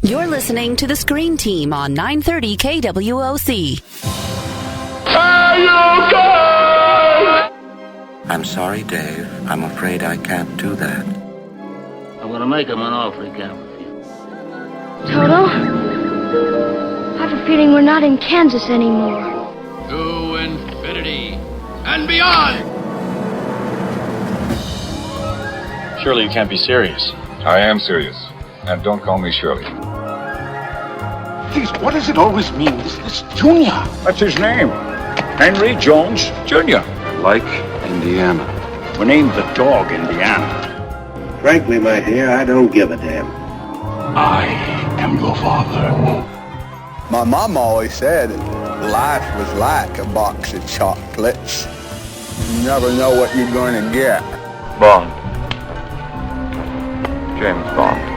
You're listening to the Screen Team on 930 KWOC. I'm sorry, Dave. I'm afraid I can't do that. I'm gonna make him an offer he can't refuse. Toto, I have a feeling we're not in Kansas anymore. To infinity and beyond! Surely you can't be serious. I am serious. And don't call me Shirley. Please, what does it always mean? This Junior. That's his name. Henry Jones Jr. Like Indiana. We named the dog Indiana. Frankly, my dear, I don't give a damn. I am your father. My mom always said life was like a box of chocolates. You never know what you're going to get. Bond. James Bond.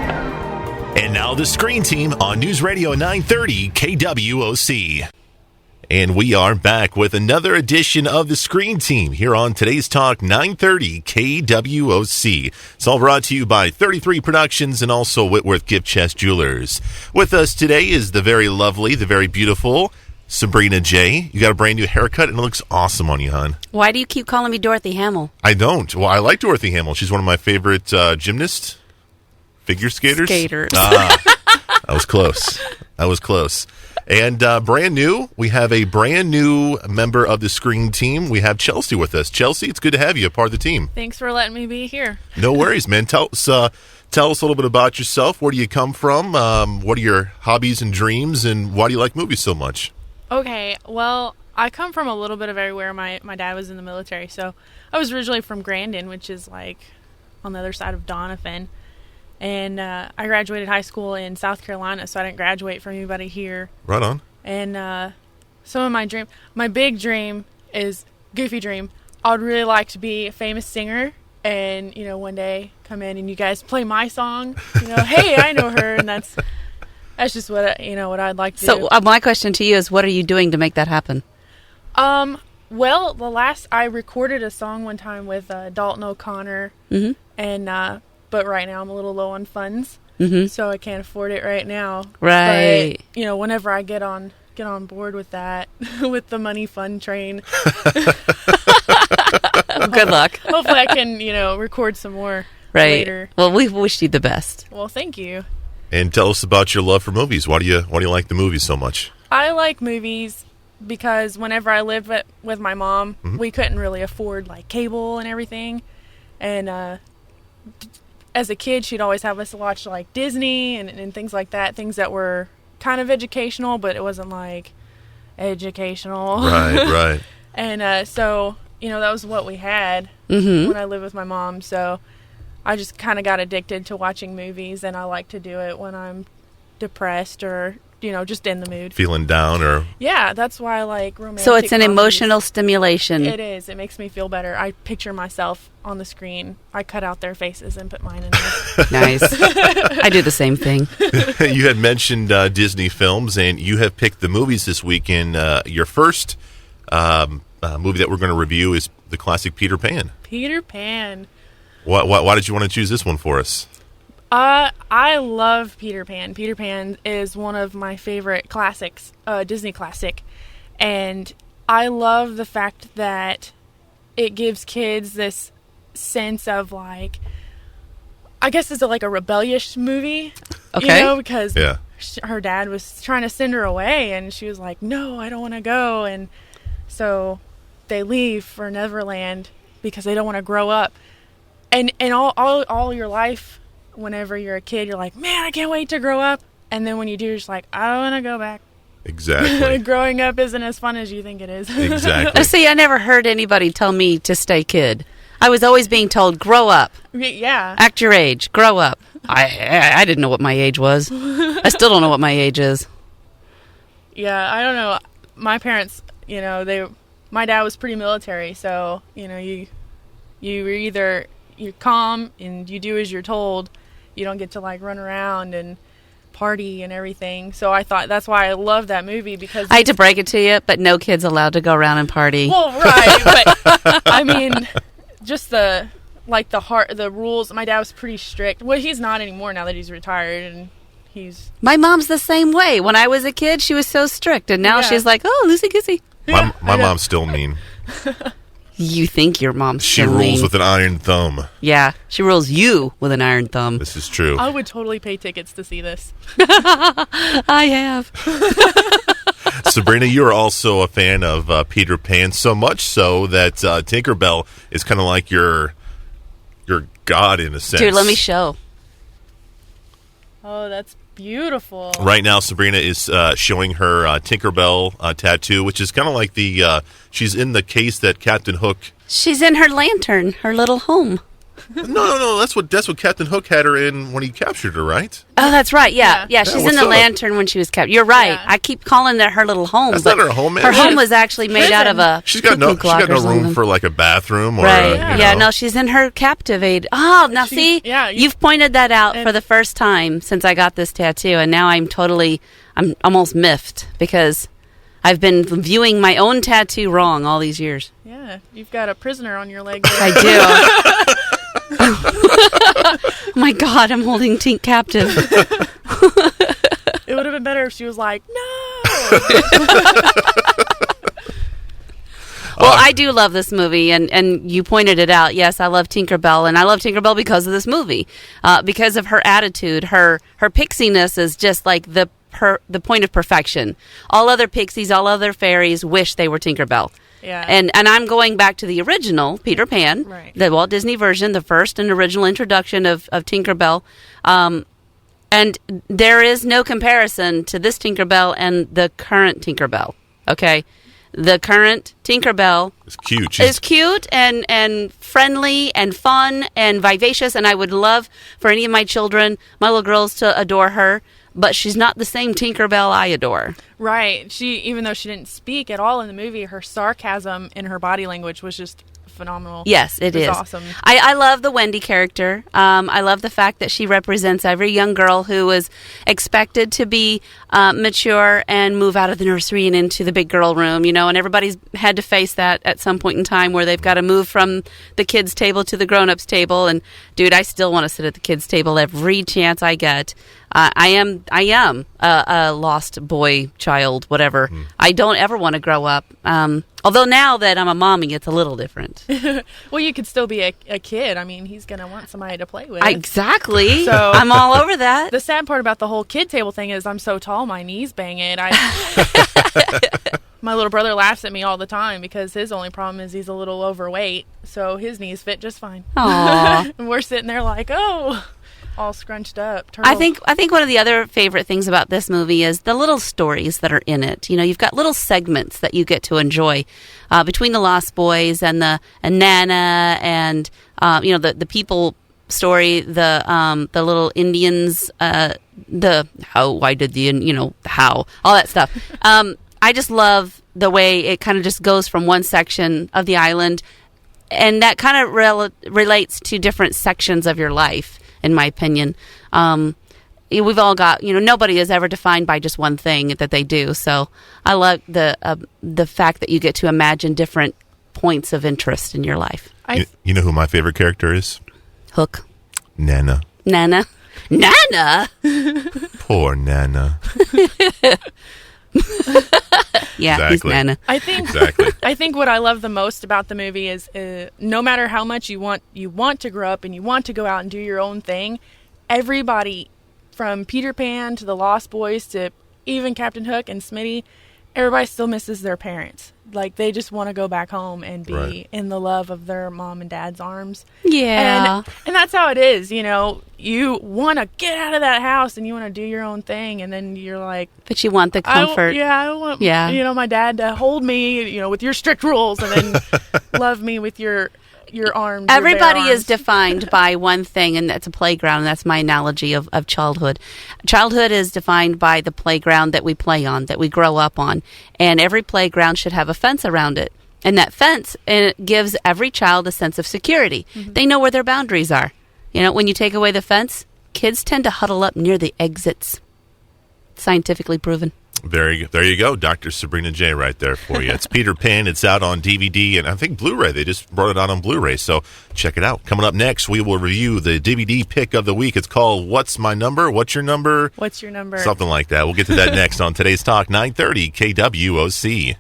And now the Screen Team on News Radio 930 KWOC. And we are back with another edition of the Screen Team here on today's Talk 930 KWOC. It's all brought to you by 33 Productions and also Whitworth Gift Chest Jewelers. With us today is the very lovely, the very beautiful Sabrina J. You got a brand new haircut and it looks awesome on you, hon. Why do you keep calling me Dorothy Hamill? I don't. Well, I like Dorothy Hamill. She's one of my favorite gymnasts, figure skaters. That was close. And brand new, we have a brand new member of the Screen Team. We have Chelsea with us. Chelsea, it's good to have you a part of the team. Thanks for letting me be here. No worries, man. Tell us a little bit about yourself. Where do you come from? What are your hobbies and dreams? And why do you like movies so much? Okay, well, I come from a little bit of everywhere. My dad was in the military, so I was originally from Grandin, which is like on the other side of Doniphan. And I graduated high school in South Carolina, so I didn't graduate from anybody here. Right on. And some of my big dream is, goofy dream, I would really like to be a famous singer and, one day come in and you guys play my song, hey, I know her, and that's just what, what I'd like to do. So my question to you is, what are you doing to make that happen? Well, I recorded a song one time with Dalton O'Connor, and but right now I'm a little low on funds, so I can't afford it right now. Right. But, whenever I get on board with that, with the money fund train. Good luck. Hopefully I can, record some more later. Well, we wish you the best. Well, thank you. And tell us about your love for movies. Why do you like the movies so much? I like movies because whenever I lived with my mom, we couldn't really afford like cable and everything, and as a kid, she'd always have us watch like Disney and things like that, things that were kind of educational, but it wasn't like educational. Right. And so, that was what we had when I lived with my mom. So I just kind of got addicted to watching movies, and I like to do it when I'm depressed or, just in the mood. Feeling down or... Yeah, that's why I like romantic So it's an comedies. emotional stimulation. It is. It makes me feel better. I picture myself on the screen. I cut out their faces and put mine in there. Nice. I do the same thing. You had mentioned Disney films, and you have picked the movies this weekend. Your first movie that we're going to review is the classic Peter Pan. Peter Pan. Why did you want to choose this one for us? I love Peter Pan. Peter Pan is one of my favorite classics, Disney classic. And I love the fact that it gives kids this sense of like, I guess it's like a rebellious movie. Okay. Because her dad was trying to send her away and she was like, no, I don't want to go. And so they leave for Neverland because they don't want to grow up. And all your life, whenever you're a kid, you're like, man, I can't wait to grow up. And then when you do, you're just like, I don't want to go back. Exactly. Growing up isn't as fun as you think it is. Exactly. See, I never heard anybody tell me to stay kid. I was always being told, grow up. Yeah. Act your age. Grow up. I didn't know what my age was. I still don't know what my age is. Yeah, I don't know. My parents, my dad was pretty military, so, you're calm and you do as you're told. You don't get to like run around and party and everything. So I thought that's why I love that movie, because I hate to break it to you, but no kid's allowed to go around and party. Well, right, but I mean, just the rules. My dad was pretty strict. Well, he's not anymore now that he's retired, and My mom's the same way. When I was a kid, she was so strict, and now she's like, oh, loosey-goosey. My mom's still mean. You think your mom's She still rules mean. with an iron thumb. Yeah, she rules you with an iron thumb. This is true. I would totally pay tickets to see this. I have. Sabrina, you're also a fan of Peter Pan, so much so that Tinkerbell is kind of like your god in a sense. Dude, let me show. Oh, that's beautiful. Right now, Sabrina is showing her Tinkerbell tattoo, which is kind of like she's in the case that Captain Hook. She's in her lantern, her little home. No. That's what Captain Hook had her in when he captured her, right? Oh, that's right. Yeah. She's in the up? lantern when she was captured. You're right. Yeah. I keep calling that her little home. That's not her home, man. Her home was actually made out of a. She's got no cuckoo clock or room something. for like a bathroom or right. No, she's in her captivate. Oh, now see, you've pointed that out for the first time since I got this tattoo, and now I'm almost miffed because I've been viewing my own tattoo wrong all these years. Yeah, you've got a prisoner on your leg there. I do. Oh my God, I'm holding Tink captive. It would have been better if she was like, no. Well, I do love this movie, and you pointed it out. Yes, I love Tinkerbell, and I love Tinkerbell because of this movie, because of her attitude. Her pixiness is just like the point of perfection. All other pixies, all other fairies wish they were Tinkerbell. Yeah. And I'm going back to the original Peter Pan, right. The Walt Disney version, the first and original introduction of Tinkerbell. And there is no comparison to this Tinkerbell and the current Tinkerbell. Okay? The current Tinkerbell is cute and friendly and fun and vivacious, and I would love for any of my children, my little girls, to adore her. But she's not the same Tinkerbell I adore. Right. Even though she didn't speak at all in the movie, her sarcasm in her body language was just phenomenal. Yes, it is awesome. I love the Wendy character. I love the fact that she represents every young girl who is expected to be mature and move out of the nursery and into the big girl room, and everybody's had to face that at some point in time where they've got to move from the kids' table to the grown-ups' table. And, dude, I still want to sit at the kids' table every chance I get. I am a lost boy, child, whatever. I don't ever want to grow up. Although now that I'm a mommy, it's a little different. Well, you could still be a kid. I mean, he's going to want somebody to play with. Exactly. So I'm all over that. The sad part about the whole kid table thing is I'm so tall, my knees bang it. My little brother laughs at me all the time because his only problem is he's a little overweight, so his knees fit just fine. Aww. And we're sitting there like, oh, all scrunched up. I think one of the other favorite things about this movie is the little stories that are in it. You've got little segments that you get to enjoy between the Lost Boys and Nana and the people story, the little Indians, how all that stuff. I just love the way it kind of just goes from one section of the island, and that kind of relates to different sections of your life. In my opinion, we've all got, nobody is ever defined by just one thing that they do. So I love the fact that you get to imagine different points of interest in your life. You know who my favorite character is? Hook. Nana. Poor Nana. Yeah, exactly. He's Nana. I think what I love the most about the movie is no matter how much you want to grow up and you want to go out and do your own thing, everybody from Peter Pan to the Lost Boys to even Captain Hook and Smitty, everybody still misses their parents. Like, they just want to go back home and be in the love of their mom and dad's arms. Yeah. And that's how it is, You want to get out of that house and you want to do your own thing, and then you're like... But you want the comfort. I want, my dad to hold me, with your strict rules, and then love me with your arms. Everybody is defined by one thing, and that's a playground. And that's my analogy of childhood. Childhood is defined by the playground that we play on, that we grow up on. And every playground should have a fence around it. And that fence gives every child a sense of security. Mm-hmm. They know where their boundaries are. When you take away the fence, kids tend to huddle up near the exits. Scientifically proven. There you go. Dr. Sabrina J right there for you. It's Peter Pan. It's out on DVD and I think Blu-ray. They just brought it out on Blu-ray, so check it out. Coming up next, we will review the DVD pick of the week. It's called What's My Number? What's Your Number? What's Your Number? Something like that. We'll get to that next on Today's Talk, 930 KWOC.